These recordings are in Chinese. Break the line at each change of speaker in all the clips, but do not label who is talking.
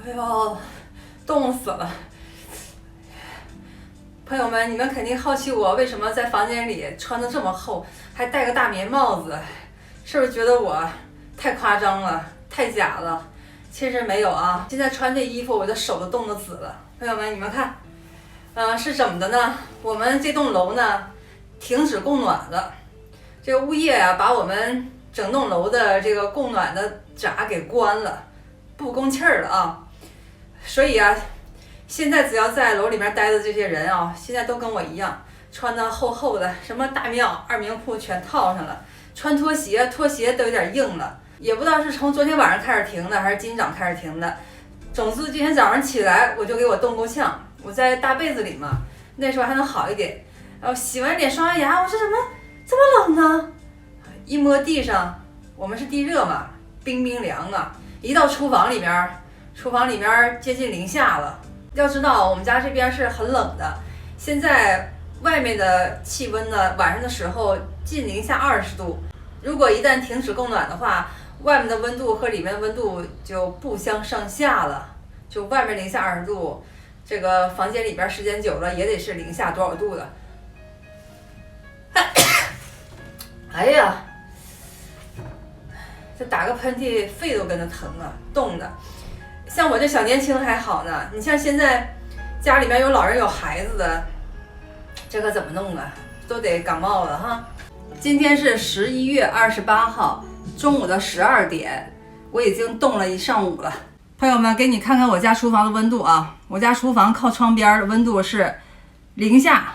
哎呦，冻死了！朋友们，你们肯定好奇我为什么在房间里穿的这么厚，还戴个大棉帽子，是不是觉得我太夸张了，太假了？其实没有啊，现在穿这衣服我的手都冻得紫了。朋友们，你们看，是怎么的呢？我们这栋楼呢停止供暖了，这个物业啊把我们整栋楼的这个供暖的闸给关了，不供气儿了啊。所以啊，现在只要在楼里面待的这些人啊，现在都跟我一样，穿的厚厚的，什么大棉袄、二棉裤全套上了，穿拖鞋，拖鞋都有点硬了，也不知道是从昨天晚上开始停的，还是今早开始停的。总之今天早上起来我就给我冻够呛，我在大被子里嘛，那时候还能好一点。然后洗完脸刷完牙，我说怎么这么冷呢？一摸地上，我们是地热嘛，冰冰凉啊。一到厨房里面接近零下了。要知道我们家这边是很冷的，现在外面的气温呢，晚上的时候近零下20度。如果一旦停止供暖的话，外面的温度和里面的温度就不相上下了。就外面零下20度，这个房间里边时间久了也得是零下多少度的。哎呀，这打个喷嚏肺都跟着疼啊，冻的。像我这小年轻还好呢，你像现在家里面有老人有孩子的，这可怎么弄啊？都得感冒了哈。今天是11月28号中午的12点，我已经冻了一上午了。朋友们，给你看看我家厨房的温度啊！我家厨房靠窗边的温度是零下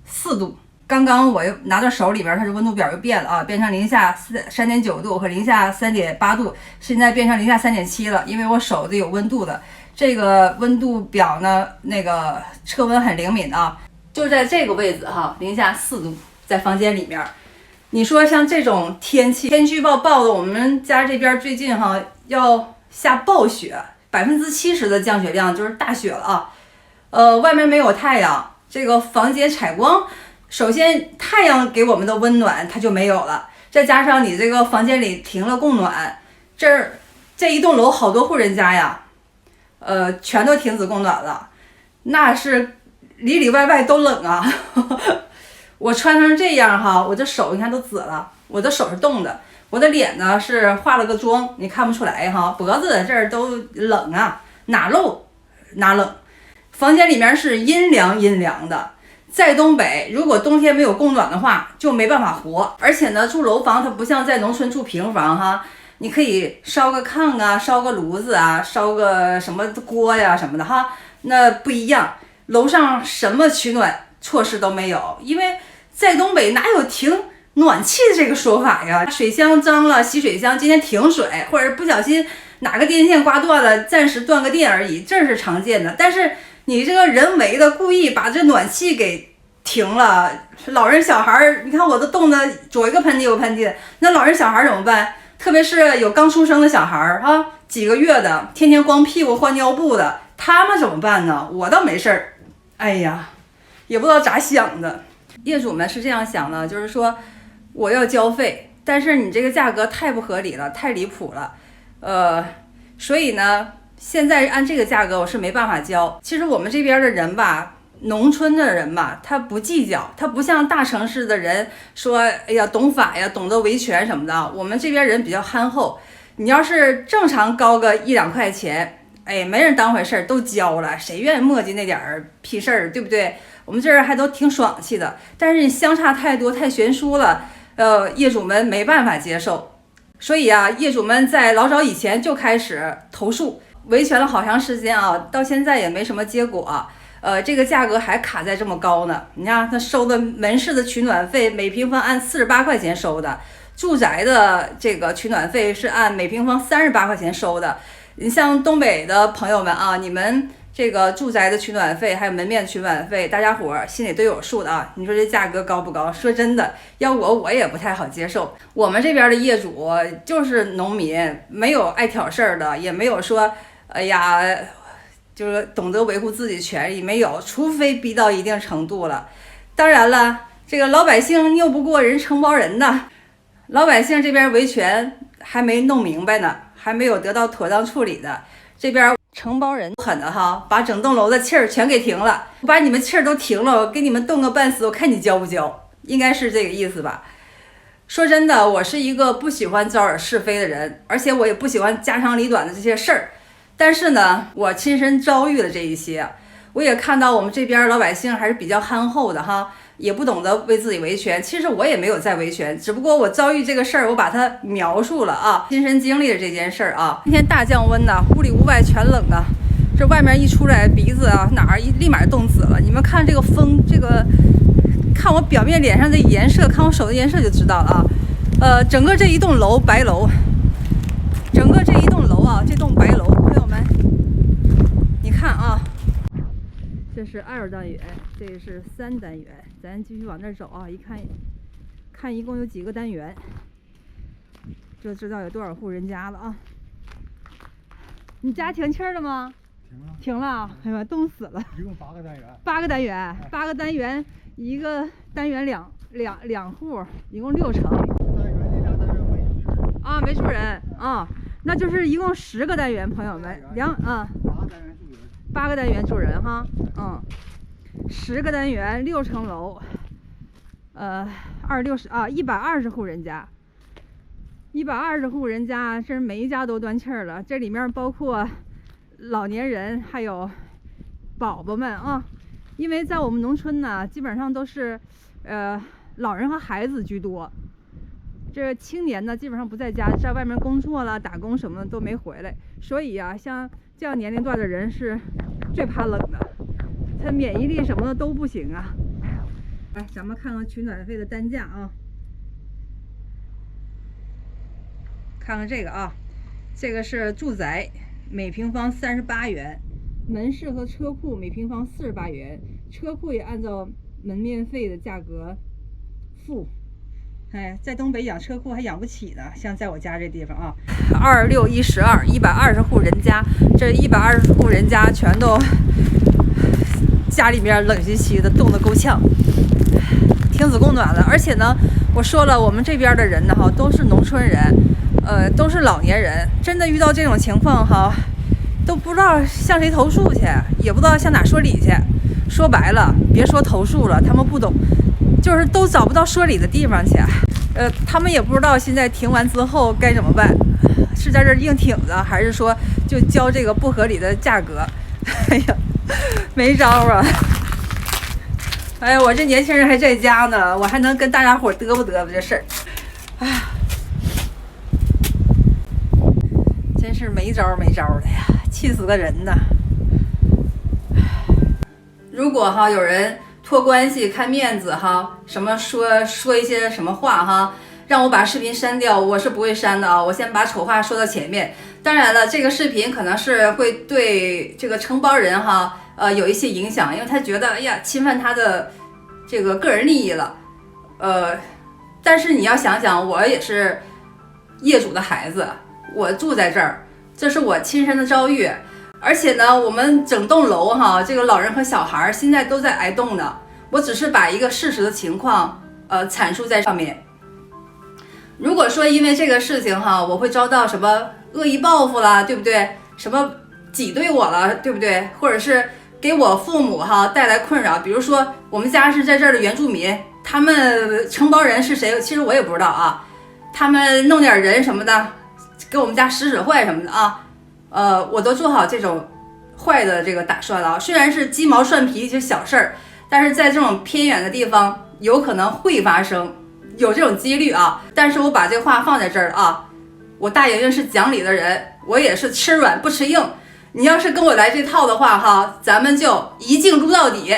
4度。刚刚我又拿到手里边，它的温度表又变了啊，变成零下3.9度和零下3.8度，现在变成零下3.7了。因为我手是有温度的，这个温度表呢，那个测温很灵敏啊，就在这个位置哈，零下4度，在房间里面。你说像这种天气，天气预报报的我们家这边最近哈要下暴雪，70%的降雪量，就是大雪了啊。外面没有太阳，这个房间采光，首先太阳给我们的温暖它就没有了，再加上你这个房间里停了供暖，这一栋楼好多户人家呀，全都停止供暖了，那是里里外外都冷啊。我穿成这样哈，我这手你看都紫了，我的手是冻的，我的脸呢是化了个妆，你看不出来哈，脖子这儿都冷啊，哪露哪冷。房间里面是阴凉的，在东北如果冬天没有供暖的话就没办法活。而且呢，住楼房它不像在农村住平房哈，你可以烧个炕啊，烧个炉子啊，烧个什么锅呀什么的哈，那不一样，楼上什么取暖措施都没有，因为在东北哪有停暖气这个说法呀？水箱脏了，洗水箱今天停水，或者不小心哪个电线刮断了，暂时断个电而已，这是常见的。但是你这个人为的故意把这暖气给停了，老人小孩你看我都冻得左一个喷嚏右喷嚏的，那老人小孩怎么办？特别是有刚出生的小孩啊，几个月的，天天光屁股换尿布的，他们怎么办呢？我倒没事儿，哎呀，也不知道咋想的。业主们是这样想的，就是说我要交费，但是你这个价格太不合理了，太离谱了，所以呢，现在按这个价格我是没办法交。其实我们这边的人吧，农村的人吧，他不计较，他不像大城市的人说，哎呀，懂法呀，懂得维权什么的。我们这边人比较憨厚，你要是正常高个1-2块钱，哎，没人当回事儿，都交了，谁愿意磨叽那点儿屁事儿，对不对？我们这儿还都挺爽气的，但是你相差太多太悬殊了，业主们没办法接受，所以啊，业主们在老早以前就开始投诉，维权了好长时间啊，到现在也没什么结果，这个价格还卡在这么高呢。你看他收的门市的取暖费，每平方按48块钱收的，住宅的这个取暖费是按每平方38块钱收的。你像东北的朋友们啊，你们这个住宅的取暖费还有门面的取暖费，大家伙心里都有数的啊。你说这价格高不高？说真的，要我也不太好接受。我们这边的业主就是农民，没有爱挑事儿的，也没有说哎呀就是懂得维护自己权利，没有，除非逼到一定程度了。当然了，这个老百姓拗不过人承包人呐，老百姓这边维权还没弄明白呢，还没有得到妥当处理的。这边承包人狠的哈，把整栋楼的气儿全给停了，我把你们气儿都停了，我给你们冻个半死，我看你交不交，应该是这个意思吧。说真的，我是一个不喜欢招惹是非的人，而且我也不喜欢家长里短的这些事儿。但是呢，我亲身遭遇了这一些，我也看到我们这边老百姓还是比较憨厚的哈，也不懂得为自己维权。其实我也没有在维权，只不过我遭遇这个事儿，我把它描述了啊，亲身经历的这件事儿啊。今天大降温呐，屋里屋外全冷啊，这外面一出来，鼻子啊哪儿立马冻紫了。你们看这个风，这个看我表面脸上的颜色，看我手的颜色就知道了啊。整个这一栋楼白楼，整个这一栋楼啊，这栋白楼，朋友们，你看啊。这是2单元，这是3单元，咱继续往那走啊！一看，看一共有几个单元，就知道有多少户人家了啊！你家停气儿了吗？停了。哎呀，冻死了！
一共8个单元。
8个单元，8个单元，一个单元两户，一共6层。
单元那俩单元没住人。
啊，没住人啊，那就是一共10个单元，朋友们，8个单元住人哈，10个单元6层楼，120户人家，120户人家，这每一家都断气儿了，这里面包括老年人还有宝宝们啊，因为在我们农村呢，基本上都是老人和孩子居多。这青年呢，基本上不在家，在外面工作了、打工什么的都没回来，所以啊，像这样年龄段的人是最怕冷的，他免疫力什么的都不行啊。来，咱们看看取暖费的单价啊，看看这个啊，这个是住宅，每平方38元，门市和车库每平方48元，车库也按照门面费的价格付。哎，在东北养车库还养不起呢，像在我家这地方啊，26、12 120户人家，这120户人家全都家里面冷兮兮的，冻得够呛，挺子供暖的。而且呢，我说了，我们这边的人呢，哈，都是农村人，都是老年人，真的遇到这种情况哈，都不知道向谁投诉去，也不知道向哪说理去。说白了，别说投诉了，他们不懂。就是都找不到说理的地方去，他们也不知道现在停完之后该怎么办，是在这硬挺着，还是说就交这个不合理的价格？哎呀，没招啊！哎呀，我这年轻人还在家呢，我还能跟大家伙嘚啵嘚啵这事儿，哎呀，真是没招的呀，气死个人呐！如果哈有人托关系看面子哈，什么说一些什么话哈，让我把视频删掉，我是不会删的啊。我先把丑话说到前面。当然了，这个视频可能是会对这个承包人哈，有一些影响，因为他觉得哎呀侵犯他的这个个人利益了，但是你要想想，我也是业主的孩子，我住在这儿，这是我亲身的遭遇。而且呢，我们整栋楼哈，这个老人和小孩现在都在挨冻呢。我只是把一个事实的情况阐述在上面。如果说因为这个事情哈，我会遭到什么恶意报复啦，对不对？什么挤兑我了，对不对？或者是给我父母哈带来困扰，比如说我们家是在这儿的原住民，他们承包人是谁？其实我也不知道啊。他们弄点人什么的，给我们家使坏什么的啊。我都做好这种坏的这个打算了，虽然是鸡毛蒜皮一些小事儿，但是在这种偏远的地方有可能会发生，有这种几率啊。但是我把这话放在这儿啊，我大莹莹是讲理的人，我也是吃软不吃硬。你要是跟我来这套的话哈，咱们就一镜撸到底。